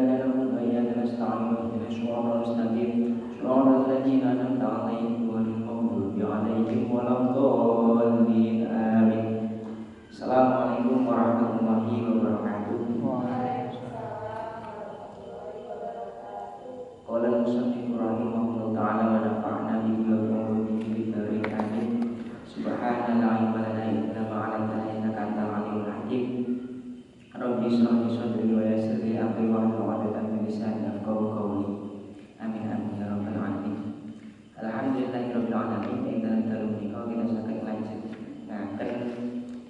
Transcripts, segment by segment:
نعبد وإياك نستعين اهدنا الصراط المستقيم صراط الذين أنعمت عليهم غير المغضوب عليهم ولا الضالين آمين. Assalamualaikum warahmatullahi wabarakatuh. Qala al-musannif rahimahullahu ta'ala wa nafa'na bihi wa bi ulumihi fid dharain amin. Subhana la ilma lana illa ma 'allamtana innaka antal alimul hakim. Rabbi shrah li sadri wa yassir li amri wahlul 'uqdatam min lisani yafqahu qawli. Amin amin ya rabbal alamin. Alhamdulillahirabbil alamin. Ing dalem menika kita saged lanjut ngaken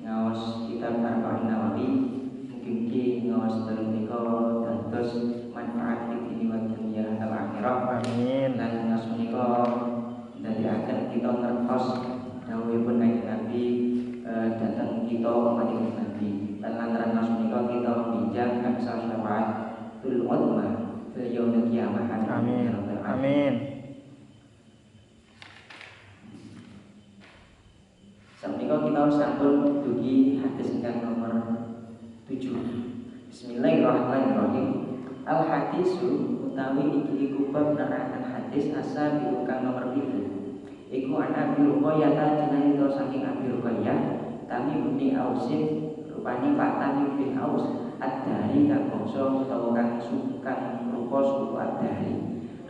ngaos kitab Arba'in Nawawi. Mugi-mugi ngaos dalem menika dados manfaat fid wa dunya al akhirah. Amin. Lan ngaos menika ndadekaken kita ngertos dawuhipun Kanjeng Nabi datang kita umat Nabi. Dan lantaran ngaos menika kita bijak aksal syafaat tul uzma fil yaumil qiyamah. Amin. Amin. Sampika kita sampun dugi hadis ingkang nomor 7. Bismillahirrahmanirrahim. Al hadisu utawi iki iku bab nerakan hadis asal kang nomor 7. Iku ana Abi Ruqayyah jenenge saking Abi Ruqayyah Tamim bin Ausin rupane Pak Tamim bin Aus ad-Dari kang bangsa utawa kang sukan rupa suku ad-Dari.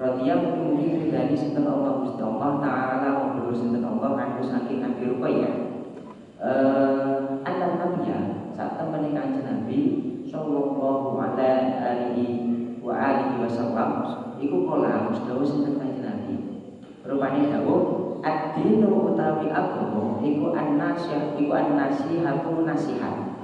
Radhiyallahu anhu dari sinten Allah Gusti Allah taala wa sinten Allah kang saking Abi Ruqayyah. Anak Nabiya saat teman Kanjeng Nabi sallallahu alaihi wasallam iku kala musdawu sinten Kanjeng Nabi. Rupane dawuh ad-dinu utawi agama iku an-nasihatu nasihat.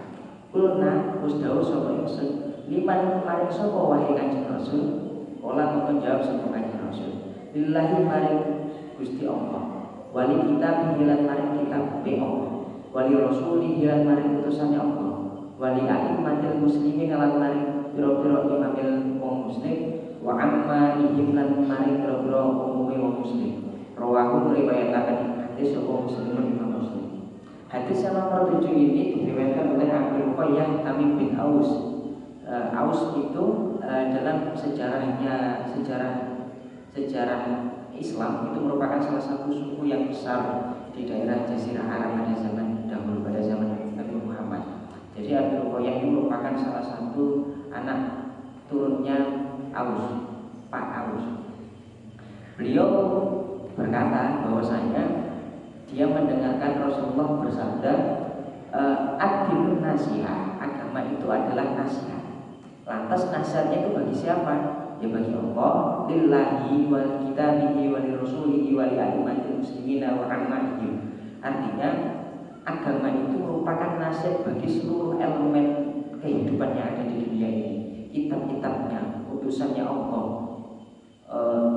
Kulna musdawu sapa ingsun liman maring sapa wae Kanjeng Rasul. Kala mengko jawab sapa Kanjeng Rasul. Lillahi maring Gusti Allah. Wali kitab hilang maring kitab Allah. Wali rasuli hilang maring utusannya Allah. Wali a'immatil muslimin lan maring pira-pira imamil wong muslim wa amma ihim lan maring pira-pira umume wong muslim. Rawahu riwayataken hadis sapa muslimun imam muslim. Hadis yang nomor 7 ini diriwayatkan oleh Abi Ruqayyah Tamim bin Aus. Aus itu dalam sejarah Islam itu merupakan salah satu suku yang besar di daerah Jazirah Arab pada zaman dahulu, pada zaman Nabi Muhammad. Jadi Abi Ruqayyah ini merupakan salah satu anak turunnya Aus, Pak Aus. Beliau berkata bahwasanya dia mendengarkan Rasulullah bersabda, ad-dinun nasihat, agama itu adalah nasihat. Lantas nasihatnya itu bagi siapa? Ya bagi Allah, lillahi wal kitabihi wal rasulihi wal a'immatil muslimina wa ammahim. Artinya agama itu merupakan nasihat bagi seluruh elemen kehidupan yang ada di dunia ini. Kitab-kitabnya, utusannya Allah,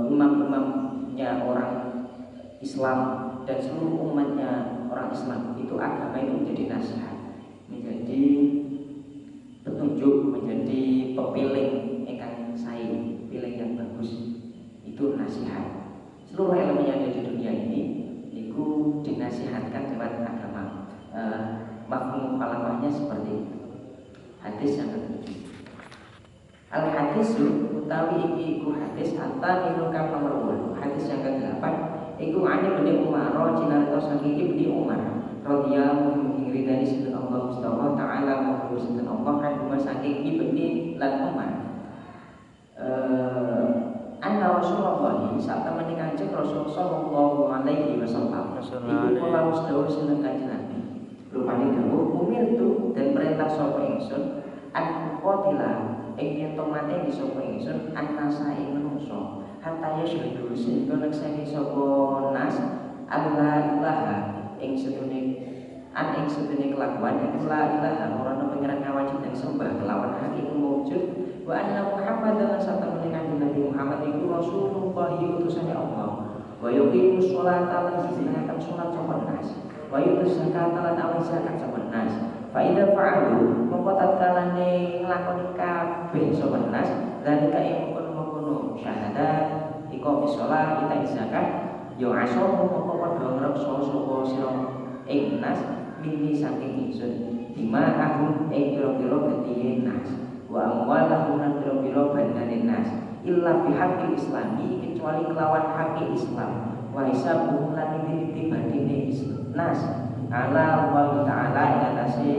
imam-imamnya orang Islam dan seluruh umatnya orang Islam. Itu agama itu menjadi nasihat, menjadi petunjuk, menjadi pepiling ingkang sae, pilih yang bagus. Itu nasihat. Seluruh elemen yang ada di dunia ini itu dinasihatkan lewat agama. Mafhum mukhalafatnya seperti itu. Hadis yang ke-7. Al hadisu utawi iki iku hadis at-tani kang nomor 8. Hadis yang ke-8 iku ane Ibnu Umar cinarto saking Ibnu Umar radhiyallahu anhu dari sinten Allah Mustafa taala wa sinten Allah kan saking Ibnu lan Umar. Anna Rasulullah saat teman Kanjeng Rasul sallallahu alaihi wasallam iku kala musdawu sinten Kanjeng Nabi. Rupane dawuh umirtu dan perintah sapa ingsun an qatila ing yen mate di sapa ingsun annasa ing manungsa hatta yashhadu sehingga nekseni sapa nas Allah ilaha ing sedune kelakuan iku la ilaha ora ana pangeran kang wajib den sembah kelawan hakiki wujud wa anna Muhammadan sallallahu alaihi Nabi Muhammad iku Rasulullah utusannya Allah wa yuqimus sholata lan sesinakan salat sapa nas wa yutuz zakata lan awis zakat sapa nas fa idza fa'alu mongko tatkalane nglakoni kabeh sapa nas lan kae kono-kono syahadat iqamis shalah ita zakat yo aso mongko padha ngreksa sapa sira ing nas mini saking ingsun bima ahum ing pira-pira getihe nas wa amwalahum lan biro bandanin nas illa bihaqqil islami kecuali kelawan hakil Islam wa hisabuhum lan ditibadine nas ala Allah taala ing atase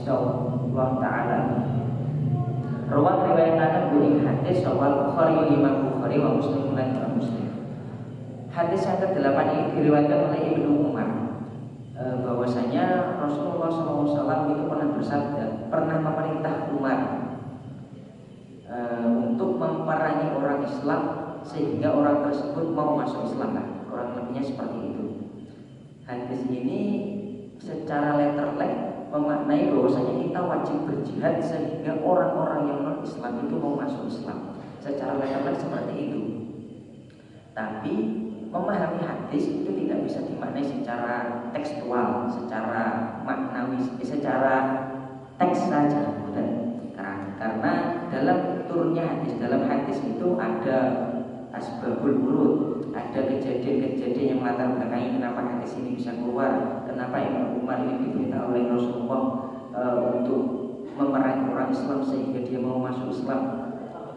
Allah taala. Rawat riwayataken kuning hadis sawal Bukhari Imam Bukhari wa Muslim lan Imam Muslim. Hadis yang ke-8 ini diriwayatkan oleh Ibnu Umar bahwasanya Rasulullah SAW itu pernah bersabda, pernah memerintah Umar untuk memerangi orang Islam sehingga orang tersebut mau masuk Islam. Kurang lebihnya seperti itu. Hadis ini secara letterlek memaknai bahwasanya kita wajib berjihad sehingga orang-orang yang non Islam itu mau masuk Islam. Secara letterlek seperti itu. Tapi memahami hadis itu tidak bisa dimaknai secara tekstual, secara maknawi, secara teks saja, bukan? Karena dalam turunnya hadis, dalam hadis itu ada asbabul wurud, ada kejadian-kejadian yang melatar belakangi kenapa hadis ini bisa keluar, kenapa Imam Umar ini diperintah oleh Rasulullah untuk memerangi orang Islam sehingga dia mau masuk Islam.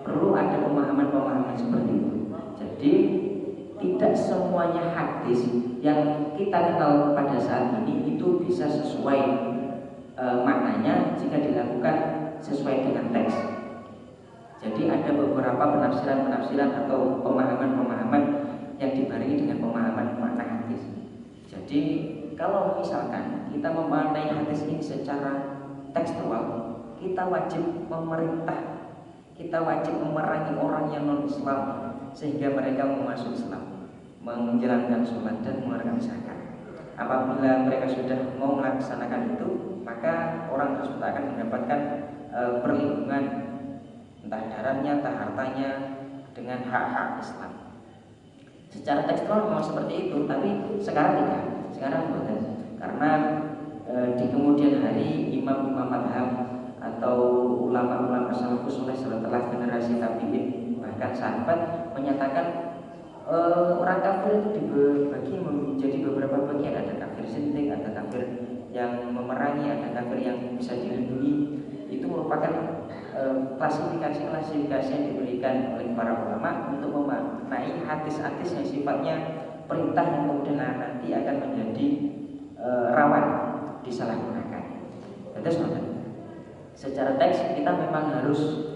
Perlu ada pemahaman-pemahaman seperti itu. Jadi tidak semuanya hadis yang kita kenal pada saat ini itu bisa sesuai maknanya jika dilakukan sesuai dengan teks. Jadi ada beberapa penafsiran-penafsiran atau pemahaman-pemahaman yang dibarengi dengan pemahaman makna hadis. Jadi kalau misalkan kita memaknai hadis ini secara tekstual, kita wajib memerintah, kita wajib memerangi orang yang non-Islam sehingga mereka mau masuk Islam, menjalankan sholat dan mengeluarkan zakat. Apabila mereka sudah mau melaksanakan itu, maka orang tersebut akan mendapatkan perlindungan, entah darahnya, entah hartanya, dengan hak-hak Islam. Secara tekstual memang seperti itu, tapi sekarang tidak. Sekarang bukan. Karena di kemudian hari imam-imam madhab atau ulama-ulama salafus saleh setelah generasi tabi'in bahkan sahabat menyatakan orang kafir itu dibagi menjadi beberapa bagian. Ada kafir sinting, ada kafir yang memerangi, ada kafir yang bisa dilindungi. Itu merupakan klasifikasi-klasifikasi yang diberikan oleh para ulama untuk memaknai hadis-hadis yang sifatnya perintah yang kemudian nanti akan menjadi rawan disalahgunakan. Terus secara teks kita memang harus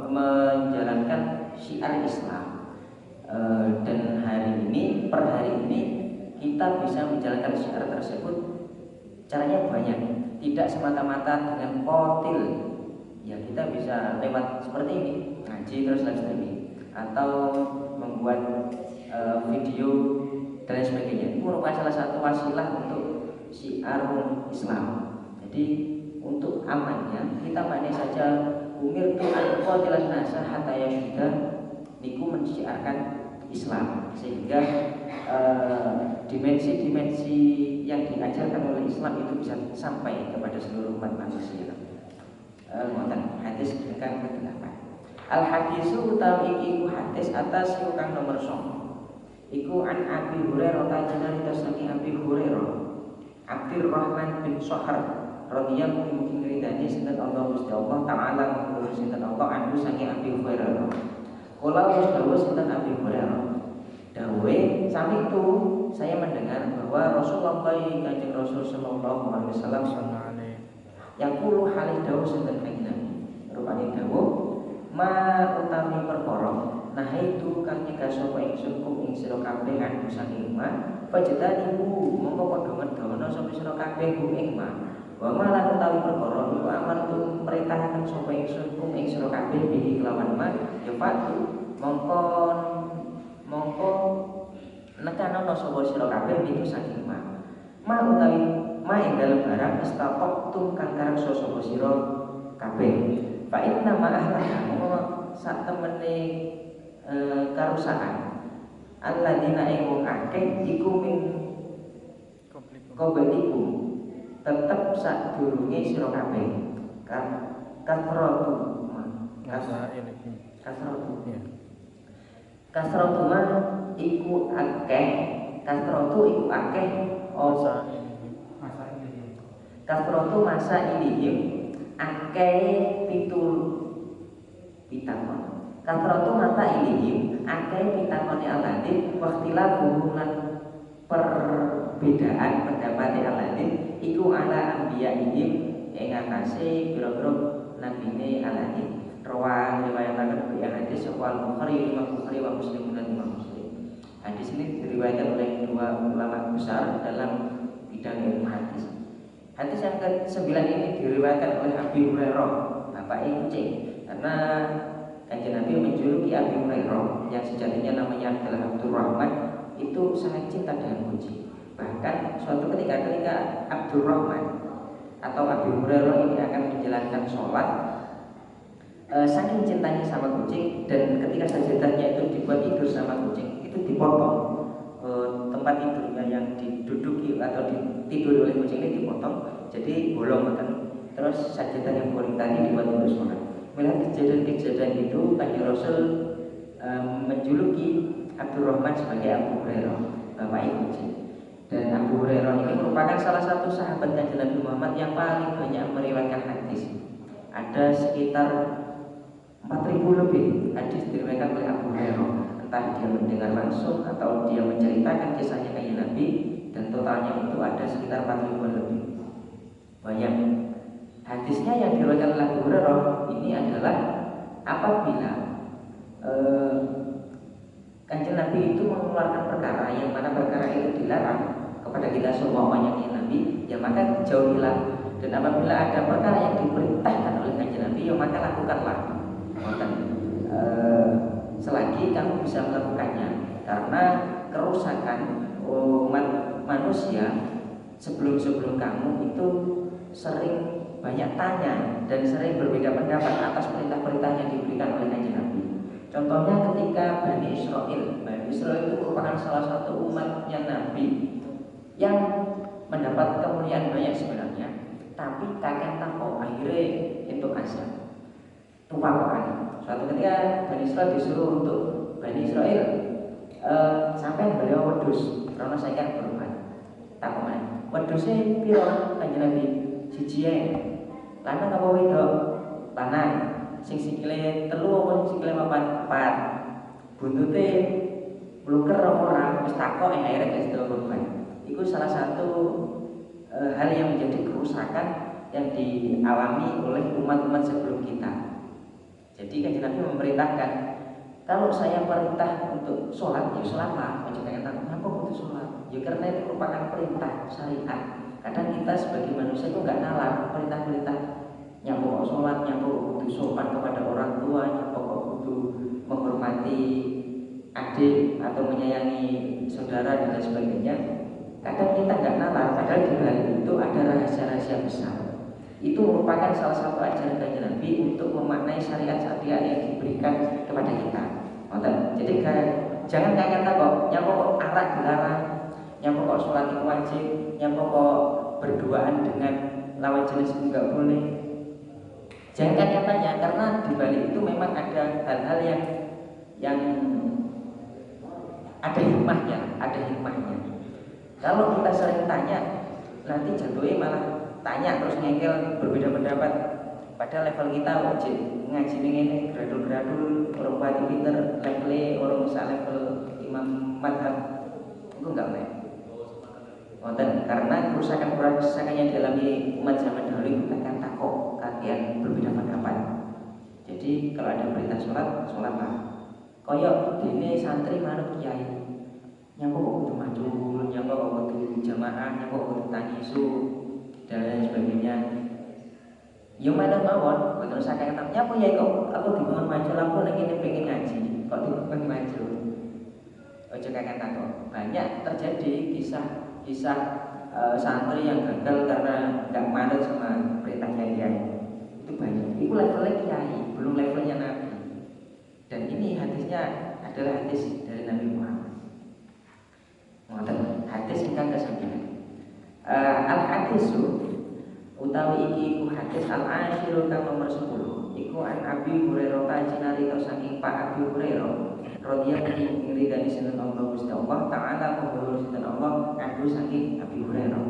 menjalankan syiar Islam, dan hari ini per hari ini kita bisa menjalankan syiar tersebut. Caranya banyak, tidak semata-mata dengan potil. Ya kita bisa lewat seperti ini, ngaji terus live streaming atau membuat video dan sebagainya. Itu merupakan salah satu wasilah untuk syiar Islam. Jadi untuk amannya kita maknai saja umir tu al-qatilan nasa hatta yashuda, niku mensyiarkan Islam sehingga dimensi-dimensi yang diajarkan oleh Islam itu bisa sampai kepada seluruh umat manusia. Hadis kang ke-8. Al hadisu utawi iku hadis atas kang nomor 9. Iku an Abi Hurairah tajanan tasani Abi Hurairah Abdurrahman bin Sohar radhiyallahu anhu ridani sinten Allah Gusti Allah taala ngurus sinten Allah anhu sange Abi Hurairah. Kala Gusti sinten Abi Hurairah dawe sami itu saya mendengar bahwa Rasulullah Kanjeng Rasul sallallahu alaihi wasallam yang puluh halih dawuh sinten kanjeng Nabi rupane dawuh ma utami perkara nah itu kang nyegah sapa ingsun kum ing sira kabeh anu saking ma pajetaniku mongko padha ngedono sapa sira kabeh kum ing ma wa malan utawi perkara iku amartu perintahaken sapa ingsun kum ing sira kabeh bihi kelawan ma ya patu mongko nekanono sapa sira kabeh niku saking ma utawi ma ing dalem barang istaqtum kang kareksa sapa sira kabeh fa inna ma ahlaka sak temene karusaan alladzina ing wong akeh iku min qablikum tetep sadurunge sira kabeh kasratu kasratu man iku akeh kasratu iku akeh kasrotu masa ilihim akeh pitakon kasratu mata ilihim akeh pitakone Aladin waktila hubungan perbedaan pendapat Aladin iku ala ambiyahihim ing atase pira-pira nabine Aladin. Rawang riwayatkan oleh hadis sahih Bukhari, Imam Bukhari wa Muslim dan Imam Muslim. Hadis ini diriwayatkan oleh dua ulama besar dalam bidang ilmu hadis. Hadis yang ke-9 ini diriwayatkan oleh Abi Hurairah, bapak kucing, karena Kanjeng Nabi menjuluki Abi Hurairah yang sejatinya namanya adalah Abdurrahman itu sangat cinta dengan kucing. Bahkan suatu ketika Abdurrahman atau Abi Hurairah ini akan menjalankan sholat, saking cintanya sama kucing, dan ketika sajadahnya itu dibuat tidur sama kucing, itu dipotong tempat tidurnya yang diduduki atau tidur oleh kucing ini dipotong, jadi bolong kan. Terus sajadah yang bolong tadi dibuat untuk sholat. Melihat kejadian itu, Kanjeng Rasul menjuluki Abdurrahman sebagai Abu Hurairah, bapak kucing. Dan Abu Hurairah ini merupakan salah satu sahabat Kanjeng Nabi Muhammad yang paling banyak meriwayatkan hadis. Ada sekitar 4.000 lebih hadis diriwayatkan oleh Abu Hurairah, entah dia mendengar langsung atau dia menceritakan kisahnya Kanjeng Nabi, dan totalnya itu ada sekitar 4.000 lebih. Banyak hadisnya yang diriwayatkan oleh Abu Hurairah ini adalah apabila Kanjeng Nabi itu mengeluarkan perkara yang mana perkara itu dilarang kepada kita semuanya Nabi, ya maka jauhilah. Dan apabila ada perkara yang diperintahkan oleh Kanjeng Nabi, ya maka lakukanlah. Selagi kamu bisa melakukannya, karena kerusakan umat manusia sebelum kamu itu sering banyak tanya dan sering berbeda pendapat atas perintah-perintah yang diberikan oleh Kanjeng Nabi. Contohnya ketika Bani Israel itu merupakan salah satu umatnya Nabi yang mendapat kemuliaan banyak sebenarnya, tapi kakek tako akhirnya itu asal tumpahan. Suatu ketika Bani Israel disuruh untuk Bani Israel sampai beliau wedus, karena saya kan berubah. Takoman, wedusnya piro Kanjeng Nabi? Siji lanang apa wedok? Lanang. Sing sikile 3 apa sing sikile 4? Buntute bluker apa ora? Wis takok akhirnya wis korban. Itu salah satu hal yang menjadi kerusakan yang dialami oleh umat-umat sebelum kita. Jadi Kanjeng Nabi memerintahkan, kalau saya perintah untuk sholat, ya sholatlah. Macam kayak kenapa untuk sholat? Ya karena itu merupakan perintah syariat. Kadang kita sebagai manusia itu nggak nalar perintah-perintah. Nyamuk sholat, nyamuk untuk sopan kepada orang tua, nyamuk untuk menghormati adik atau menyayangi saudara dan sebagainya. Kadang kita nggak nalar, padahal di balik itu ada rahasia-rahasia besar. Itu merupakan salah satu ajaran Kanjeng Nabi untuk memaknai syariat-syariat yang diberikan kepada kita. Jadi jangan kayak kata kok nyamuk arak dilarang, nyamuk kok sholat itu wajib, nyamuk kok berduaan dengan lawan jenis enggak boleh. Jangan katanya, karena di balik itu memang ada hal-hal yang ada hikmahnya, Kalau kita sering tanya, nanti jatuhnya malah tanya terus ngengkel berbeda pendapat. Pada level kita wajib ngaji ini gradul-gradul, orang pati pinter, levelnya orang bisa level imam madhab, itu enggak boleh. Karena kerusakan yang dialami umat zaman dahulu itu akan takut kalian berbeda pendapat. Jadi kalau ada perintah sholatlah. Koyok ini santri manut kiai, nyapa kok kudu maju, nyapa kok kudu jamaah, nyapa kok kudu tanisu dan lain sebagainya. Yang mana mawon, betul saya kata nyapa ya kok aku dikon maju lampu lagi ini pengen ngaji, kok dikon maju. Ojo kakek takut. Banyak terjadi kisah santri yang gagal karena nggak manut sama perintah kiai. Itu banyak. Itu levelnya kiai, belum levelnya Nabi. Dan ini hadisnya adalah hadis dari Nabi Muhammad. Hadis ingkang kesampingan. Al-hadisu utawi iki iku hadis al-ashiru kang nomor 10. Iku an Abi Hurairah tajinari saking Pak Abi Hurairah radhiyallahu anhu dari sinten Allah Gusti Allah taala kumpul sinten Allah kanggo saking Abi Hurairah.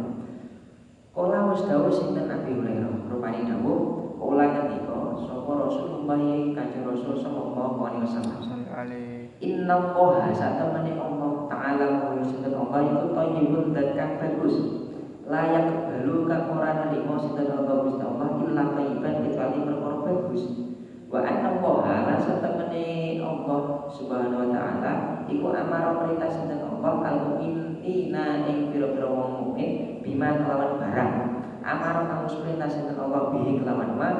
Kala wis dawuh sinten Abi Hurairah rupane dawuh Kula ngendika sapa Rasulullah Kanjeng Rasul sallallahu alaihi wasallam. Inna Allaha satamani Allah Ta'ala wa sinten Allah iku thayyibun dan kang bagus. Layak balu kang ora nalika sinten Allah Gusti Allah illa thayyiban kecuali perkara bagus. Wa anna Allaha lan satamani Allah Subhanahu wa taala iku amara perintah sinten Allah al-mu'minina ing pira-pira wong mukmin bima kelawan barang. Amara kang perintah sinten Allah bihi kelawan ma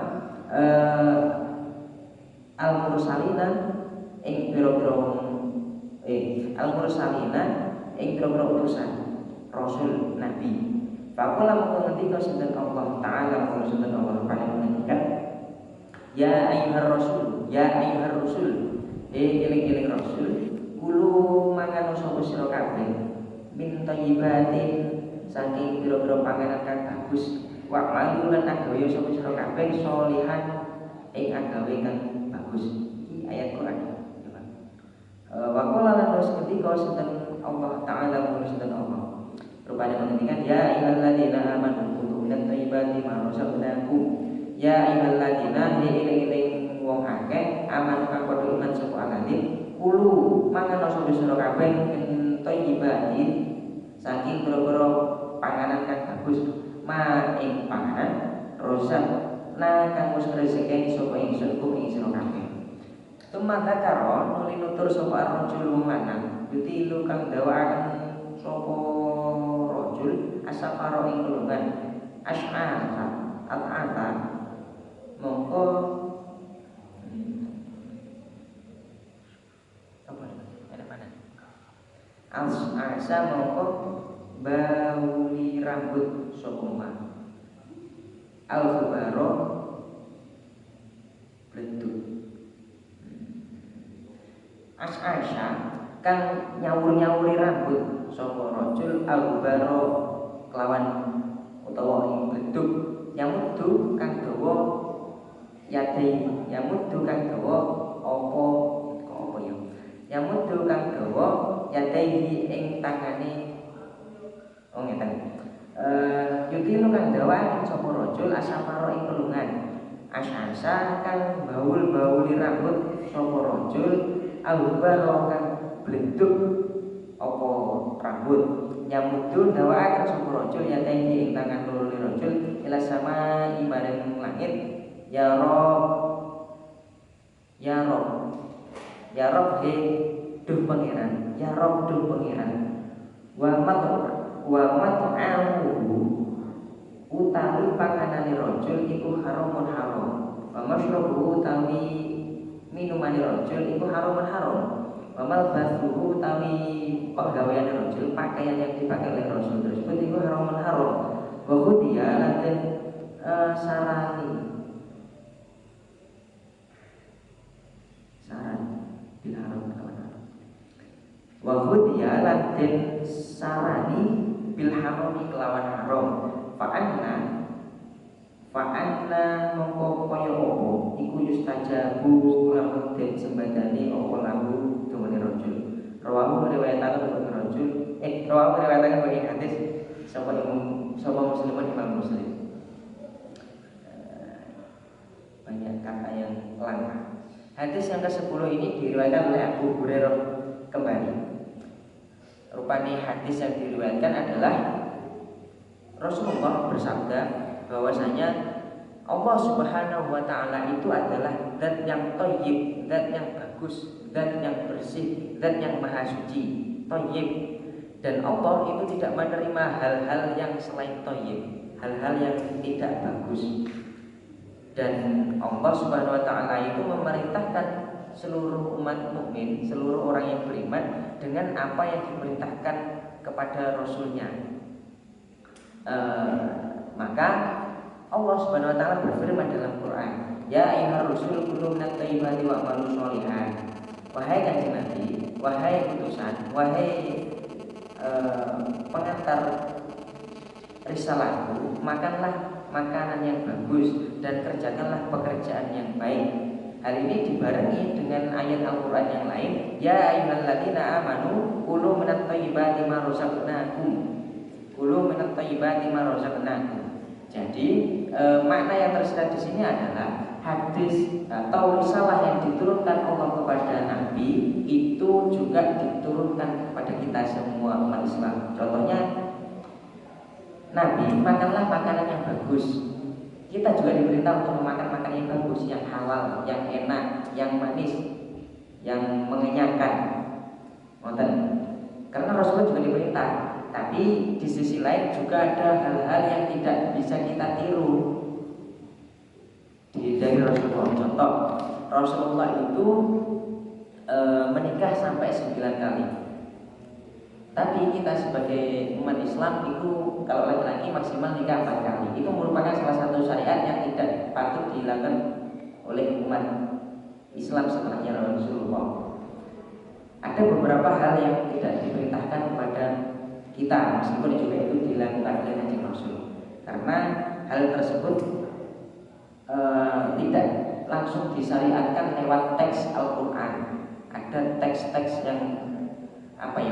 al-mursalina ing pira-pira al-mursalina ing pira-pira utusan rasul nabi. Faqala mung ngendika sinten Allah taala mung sinten Allah panjenengan ya ayyuhar rasul eling-eling rasul kulo mangan sapa sira kabeh min thayyibatin saking pira-pira panganan kang bagus wa malu lan agawe sapa sira kabeh sholihan ing agawe kang bagus. Iki ayat Quran. Wa qala lan ketika sinten Allah taala mung sinten Allah rupane mengendikan ya ayyuhalladzina amanu kulu minat thayyibati ma razaqnakum ya ayyuhalladzina eling-eling wong akeh aman kang padha iman sapa alladzin kulu mangan sapa sira kabeh min thayyibati saking pira-pira panganan kang bagus ma ing panganan rozaqna kang wis rezeki sapa ingsun ing sira kabeh. Tumata karo nuli nutur sapa rajul wong lanang yutilu kang dawaaken sapa rajul asafaro ing golongan asy'ata at'ata mongko apa ada mana asa mongko bauli rambut sapa ma al-fubaro bleduk as'asha kang nyawur-nyawuri rambut sapa rajul al-baro kelawan utawa ing bleduk nyamuddu kang dawa yadai nyamuddu kang dawa apa ya nyamuddu kang dawa yadai ing tangane ngeten yutilu kang dawa sapa rajul asafaro ing kelungan as'asa kang baul-bauli rambut sapa rajul al-baro kang bleduk apa rambut nyamudun dawa akan sapa rajul ya tahi ing tangan loro rajul ila sama ibadah langit ya rob he duh pangeran ya rob duh pangeran wa mat'amu utawi panganane rajul iku haramun haram wa masyrabuhu utawi minumane rajul iku haramun haram. Wamal basuhu utawi kok gaweane rajul pakaian yang dipakai oleh rasul tersebut itu haramun haram. Wa khudiya lan sarani bil haram kawan. Wa khudiya lan sarani bil haram kelawan haram. Fa'anna mongko kaya apa iku yustajabu lamun den sembadani apa lahu dumene rajul. Rawahu riwayataken bagi hadis sapa muslimun Imam Muslim. Banyak kata yang langka. Hadis yang ke-10 ini diriwayatkan oleh Abu Hurairah kembali. Rupanya hadis yang diriwayatkan adalah Rasulullah bersabda bahwasanya Allah Subhanahu wa taala itu adalah zat yang thayyib, zat yang bagus, zat yang bersih, zat yang maha suci, thayyib. Dan Allah itu tidak menerima hal-hal yang selain thayyib, hal-hal yang tidak bagus. Dan Allah Subhanahu wa taala itu memerintahkan seluruh umat mukmin, seluruh orang yang beriman dengan apa yang diperintahkan kepada rasulnya. Maka Allah Subhanahu wa taala berfirman dalam Quran, "Ya ayyuhar rusul kulu minat thayyibati wa'malu sholihan." Wahai kanjeng Nabi, wahai utusan, wahai pengantar risalahku, makanlah makanan yang bagus dan kerjakanlah pekerjaan yang baik. Hal ini dibarengi dengan ayat Al-Quran yang lain, "Ya ayyuhalladzina amanu kulu minat thayyibati ma razaqnakum." Kulu minat thayyibati ma razaqnakum. Jadi makna yang tersirat di sini adalah hadis atau risalah yang diturunkan Allah kepada Nabi itu juga diturunkan kepada kita semua umat Islam. Contohnya, Nabi, makanlah makanan yang bagus. Kita juga diperintah untuk memakan makanan yang bagus, yang halal, yang enak, yang manis, yang mengenyangkan. Karena Rasulullah juga diperintah. Tapi di sisi lain juga ada hal-hal yang tidak bisa kita tiru dari Rasulullah. Contoh, Rasulullah itu menikah sampai 9 kali. Tapi kita sebagai umat Islam itu kalau laki-laki maksimal nikah 4 kali. Itu merupakan salah satu syariat yang tidak patut dilakukan oleh umat Islam setelahnya Rasulullah. Ada beberapa hal yang tidak diperintahkan kepada kita, meskipun juga itu dilakukan oleh Kanjeng Rasul. Karena hal tersebut tidak langsung disyariatkan lewat teks Al-Quran. Ada teks-teks yang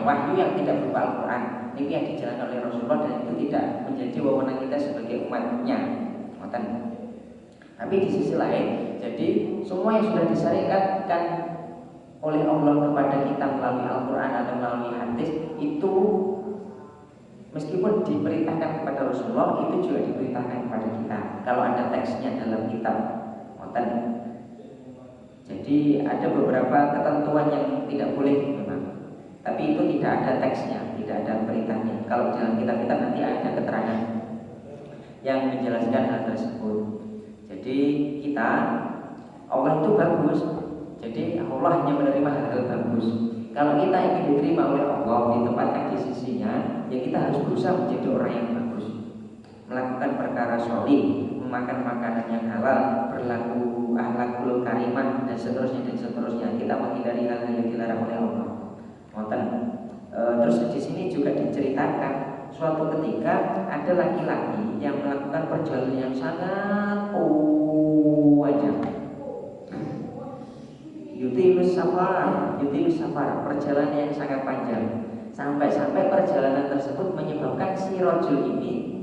wahyu yang tidak berupa Al-Quran. Ini yang dijalankan oleh Rasulullah dan itu tidak menjadi wewenang kita sebagai umatnya. Tapi di sisi lain, jadi semua yang sudah disyariatkan oleh Allah kepada kita melalui Al-Quran atau melalui hadis itu meskipun diperintahkan kepada Rasulullah, itu juga diperintahkan kepada kita kalau ada teksnya dalam kitab. Jadi ada beberapa ketentuan yang tidak boleh memang, tapi itu tidak ada teksnya, tidak ada perintahnya. Kalau dalam kitab-kitab nanti ada keterangan yang menjelaskan hal tersebut. Jadi kita, Allah itu bagus. Jadi Allah hanya menerima hal-hal bagus. Kalau kita ingin diterima oleh Allah, ditempatkan di sisinya, ya kita harus berusaha menjadi orang yang bagus, melakukan perkara sholih, memakan makanan yang halal, berlaku akhlakul karimah dan seterusnya. Kita menghindari hal-hal yang dilarang oleh Allah. Terus di sini juga diceritakan suatu ketika ada laki-laki yang melakukan perjalanan yang sangat panjang. Yutilus safar, perjalanan yang sangat panjang. Sampai-sampai perjalanan tersebut menyebabkan si rojul ini